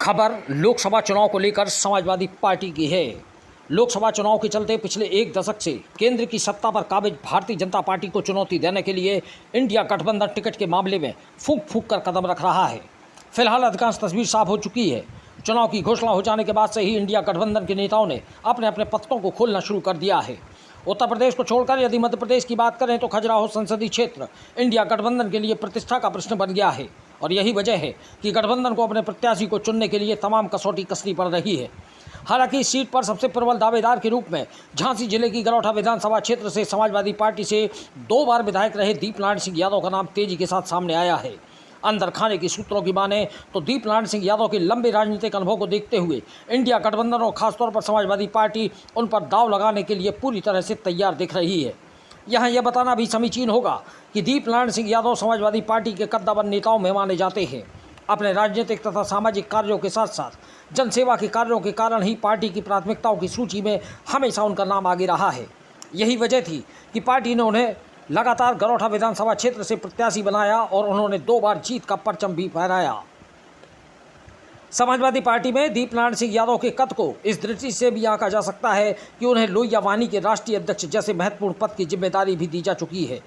खबर लोकसभा चुनाव को लेकर समाजवादी पार्टी की है। लोकसभा चुनाव के चलते पिछले एक दशक से केंद्र की सत्ता पर काबिज भारतीय जनता पार्टी को चुनौती देने के लिए इंडिया गठबंधन टिकट के मामले में फूंक फूंक कर कदम रख रहा है। फिलहाल अधिकांश तस्वीर साफ हो चुकी है। चुनाव की घोषणा हो जाने के बाद से ही इंडिया गठबंधन के नेताओं ने अपने अपने पत्तों को खोलना शुरू कर दिया है। उत्तर प्रदेश को छोड़कर यदि मध्य प्रदेश की बात करें तो खजुराहो संसदीय क्षेत्र इंडिया गठबंधन के लिए प्रतिष्ठा का प्रश्न बन गया है और यही वजह है कि गठबंधन को अपने प्रत्याशी को चुनने के लिए तमाम कसौटी कसनी पड़ रही है। हालांकि इस सीट पर सबसे प्रबल दावेदार के रूप में झांसी जिले की गरौठा विधानसभा क्षेत्र से समाजवादी पार्टी से 2 बार विधायक रहे दीपनारायण सिंह यादव का नाम तेजी के साथ सामने आया है। अंदर खाने की सूत्रों की माने तो दीपनारायण सिंह यादव के लंबे राजनीतिक अनुभव को देखते हुए इंडिया गठबंधन और खासतौर पर समाजवादी पार्टी उन पर दाव लगाने के लिए पूरी तरह से तैयार दिख रही है। यहाँ यह बताना भी समीचीन होगा कि दीपनारायण सिंह यादव समाजवादी पार्टी के कद्दावर नेताओं में माने जाते हैं। अपने राजनीतिक तथा सामाजिक कार्यों के साथ साथ जनसेवा के कार्यों के कारण ही पार्टी की प्राथमिकताओं की सूची में हमेशा उनका नाम आगे रहा है। यही वजह थी कि पार्टी ने उन्हें लगातार गरौठा विधानसभा क्षेत्र से प्रत्याशी बनाया और उन्होंने 2 बार जीत का परचम भी फहराया। समाजवादी पार्टी में दीपनारायण सिंह यादव के कद को इस दृष्टि से भी आंका जा सकता है कि उन्हें लोहिया वानी के राष्ट्रीय अध्यक्ष जैसे महत्वपूर्ण पद की जिम्मेदारी भी दी जा चुकी है।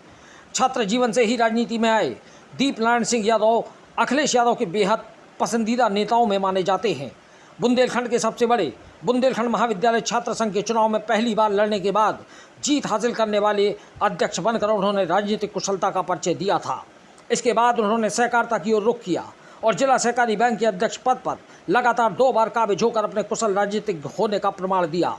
छात्र जीवन से ही राजनीति में आए दीपनारायण सिंह यादव अखिलेश यादव के बेहद पसंदीदा नेताओं में माने जाते हैं। बुंदेलखंड के सबसे बड़े बुंदेलखंड महाविद्यालय छात्र संघ के चुनाव में पहली बार लड़ने के बाद जीत हासिल करने वाले अध्यक्ष बनकर उन्होंने राजनीतिक कुशलता का परिचय दिया था। इसके बाद उन्होंने सहकारिता की ओर रुख किया और जिला सहकारी बैंक के अध्यक्ष पद पर लगातार 2 बार काबिज होकर अपने कुशल राजनीतिक होने का प्रमाण दिया।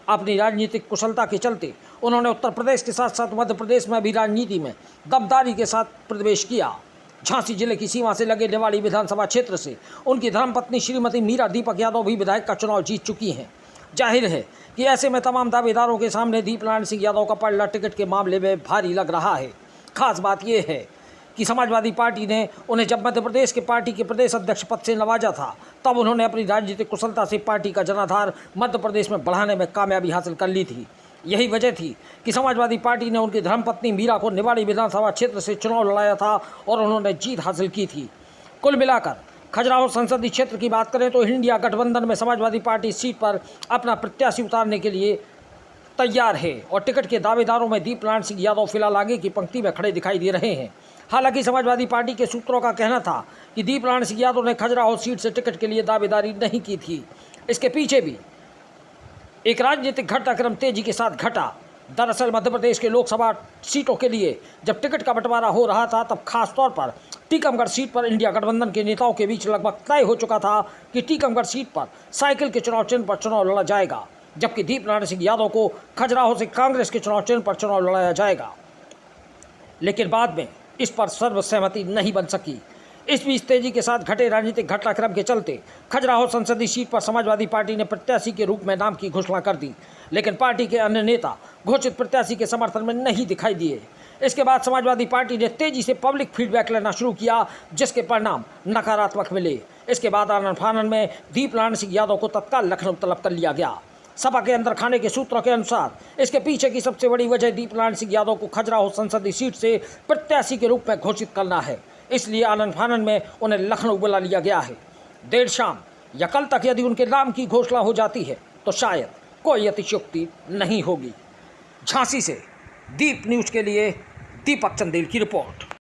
अपनी राजनीतिक कुशलता के चलते उन्होंने उत्तर प्रदेश के साथ साथ मध्य प्रदेश में भी राजनीति में दमदारी के साथ प्रवेश किया। झांसी जिले की सीमा से लगे निवाड़ी विधानसभा क्षेत्र से उनकी धर्मपत्नी श्रीमती मीरा दीपक यादव भी विधायक का चुनाव जीत चुकी हैं। जाहिर है कि ऐसे में तमाम दावेदारों के सामने दीपनारायण सिंह यादव का पलड़ा टिकट के मामले में भारी लग रहा है। खास बात यह है कि समाजवादी पार्टी ने उन्हें जब मध्य प्रदेश के पार्टी के प्रदेश अध्यक्ष पद से नवाजा था तब उन्होंने अपनी राजनीतिक कुशलता से पार्टी का जनाधार मध्य प्रदेश में बढ़ाने में कामयाबी हासिल कर ली थी। यही वजह थी कि समाजवादी पार्टी ने उनकी धर्मपत्नी मीरा को निवाड़ी विधानसभा क्षेत्र से चुनाव लड़ाया था और उन्होंने जीत हासिल की थी। कुल मिलाकर खजुराहो संसदीय क्षेत्र की बात करें तो इंडिया गठबंधन में समाजवादी पार्टी सीट पर अपना प्रत्याशी उतारने के लिए तैयार है और टिकट के दावेदारों में दीपनारायण सिंह यादव फिलहाल आगे की पंक्ति में खड़े दिखाई दे रहे हैं। हालांकि समाजवादी पार्टी के सूत्रों का कहना था कि दीपनारायण सिंह यादव ने खजुराहो सीट से टिकट के लिए दावेदारी नहीं की थी। इसके पीछे भी एक राजनीतिक घटनाक्रम तेजी के साथ घटा। दरअसल मध्य प्रदेश के लोकसभा सीटों के लिए जब टिकट का बंटवारा हो रहा था तब खास तौर पर टीकमगढ़ सीट पर इंडिया गठबंधन के नेताओं के बीच लगभग तय हो चुका था कि टीकमगढ़ सीट पर साइकिल के चुनाव चिन्ह पर चुनाव लड़ा जाएगा, जबकि दीपनारायण सिंह यादव को खजुराहो से कांग्रेस के चुनाव चिन्ह पर चुनाव लड़ाया जाएगा। लेकिन बाद में इस पर सर्वसहमति नहीं बन सकी। इस बीच तेजी के साथ घटे राजनीतिक घटनाक्रम के चलते खजुराहो संसदीय सीट पर समाजवादी पार्टी ने प्रत्याशी के रूप में नाम की घोषणा कर दी, लेकिन पार्टी के अन्य नेता घोषित प्रत्याशी के समर्थन में नहीं दिखाई दिए। इसके बाद समाजवादी पार्टी ने तेजी से पब्लिक फीडबैक लेना शुरू किया, जिसके परिणाम नकारात्मक मिले। इसके बाद आनन फानन में दीपनारायण सिंह यादव को तत्काल लखनऊ तलब कर लिया गया। सपा के अंदर खाने के सूत्रों के अनुसार इसके पीछे की सबसे बड़ी वजह दीपनारायण सिंह यादव को खजुराहो संसदीय सीट से प्रत्याशी के रूप में घोषित करना है। इसलिए आनन फानन में उन्हें लखनऊ बुला लिया गया है। देर शाम या कल तक यदि उनके नाम की घोषणा हो जाती है तो शायद कोई अतिशयोक्ति नहीं होगी। झांसी से दीप न्यूज़ के लिए दीपक चंदेल की रिपोर्ट।